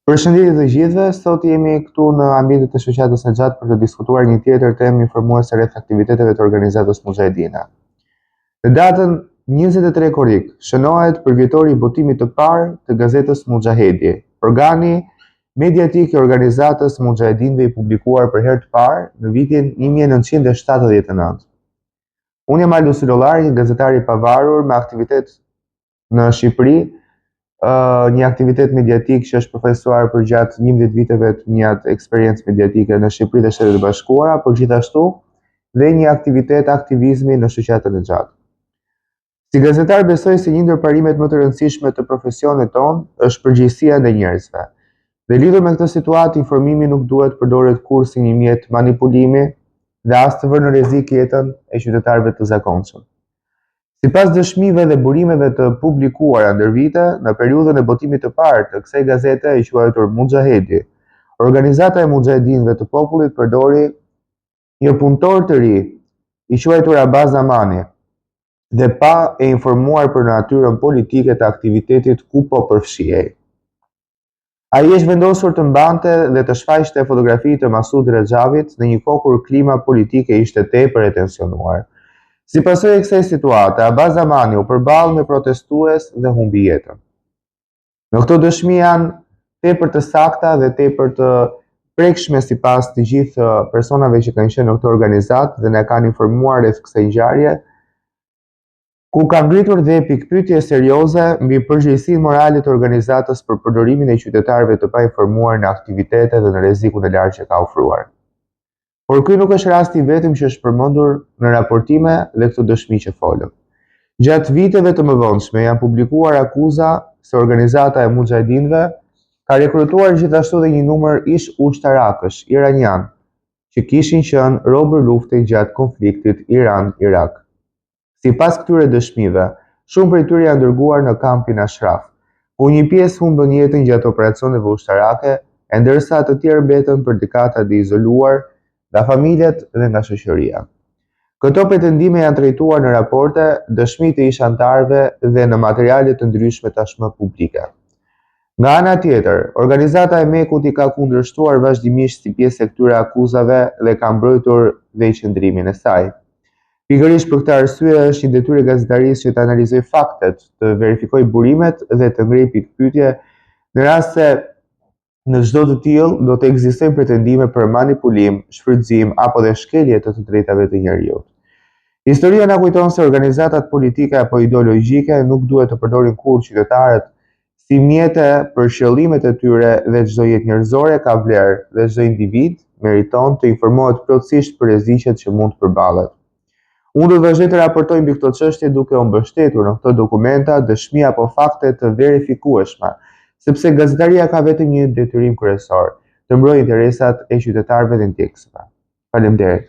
Përshëndetje të gjithëve, sot jemi këtu në ambientet e shoqatës së gjatë për të diskutuar një tjetër temë informuese rreth aktiviteteve të organizatës Mujahedina. Në datën 23 korrik shënohet përvjetori i botimit të parë të gazetës Mujahedi, organi mediatik i organizatës Mujahedinëve i publikuar për herë të parë në vitin 1979. Unë jam Aldo Syllolari, një gazetar i pavarur me aktivitet në Shqipëri, një aktivitet mediatik që është përfaqësuar për gjatë 11 viteve të një eksperiencë mediatike në Shqipëri dhe Shtetet e Bashkuara, por gjithashtu dhe një aktivitet aktivizmi në shoqatën e gjatë. Si gazetar besoj se një ndër parimet më të rëndësishme të profesionit tonë është përgjegjësia ndaj njerëzve. Dhe lidhur me këtë situatë, informimi nuk duhet përdoret kurrë si një mjet manipulimi dhe as të vërë në rrezik jetën e qytetarëve të zakonshëm. Sipas dëshmive dhe burimeve të publikuara ndër vite, në periudhën e botimit të parë të kësaj gazete e quajtur Mujahedi, organizata e Mujahedinëve të popullit përdori një punëtor të ri, i quajtur Abaz Zamani, dhe pa e informuar për natyrën politike të aktivitetit ku po përfshihej. Ai është vendosur të mbante dhe të shfaqte fotografi të Masud Rexhavit në një kohë kur klima politike ishte tepër e tensionuar. Si pasojë e kësaj situate, Abaz Zamani u përball me protestues dhe humbi jetën. Në këto dëshmi janë tepër të sakta dhe tepër të prekshme sipas të gjithë personave që kanë qenë në këtë organizatë dhe na kanë informuar rreth kësaj ngjarje, ku ka ngritur dhe pikpyetje serioze mbi përgjegjësinë morale të organizatës për përdorimin e qytetarëve të painformuar në aktivitete dhe në rrezikun e lartë që ka ofruar. Por ky nuk është rasti i vetëm që është përmendur në raportime dhe këtë dëshmi që folëm. Gjatë viteve të mëvonshme janë publikuar akuza se organizata e Mujahedinëve ka rekrutuar gjithashtu dhe një numër ish ushtarakësh iranian që kishin qenë robër lufte gjatë konfliktit Iran-Irak. Sipas këtyre dëshmive, shumë prej tyre janë dërguar në kampin Ashraf, ku një pjesë humbën jetën gjatë operacioneve ushtarake, e ndërsa të tjerë mbetën për dekada të izoluar nga familjet dhe nga shoqëria. Këto pretendime janë trajtuar në raporte, dëshmi të ish anëtarëve dhe në materiale të ndryshme tashmë publike. Nga ana tjetër, organizata e Mekut i ka kundërshtuar vazhdimisht si pjesë e këtyre akuzave dhe ka mbrojtur dhe qëndrimin e saj. Pikërisht për këtë arsye është një detyrë e gazetarisë që të analizojë faktet, të verifikojë burimet dhe të ngrej pikpyetje në rast se në çdo të tillë do të ekzistojnë pretendime për manipulim, shfrytëzim apo dhe shkelje të drejtave të njerëzit. Historia na kujton se organizatat politike apo ideologjike nuk duhet të përdorin kurrë qytetarët si mjete për qëllimet e tyre dhe çdo jetë njerëzore ka vlerë dhe çdo individ meriton të informohet plotësisht për rreziqet që mund të përballet. Unë do të vazhdoj të raportoj mbi këto çështje duke u mbështetur në këto dokumenta, dëshmi apo fakte të verifikueshme, sepse gazetaria ka vetëm një detyrim kryesor, të mbrojë interesat e qytetarëve dhe ndjekësve. Faleminderit.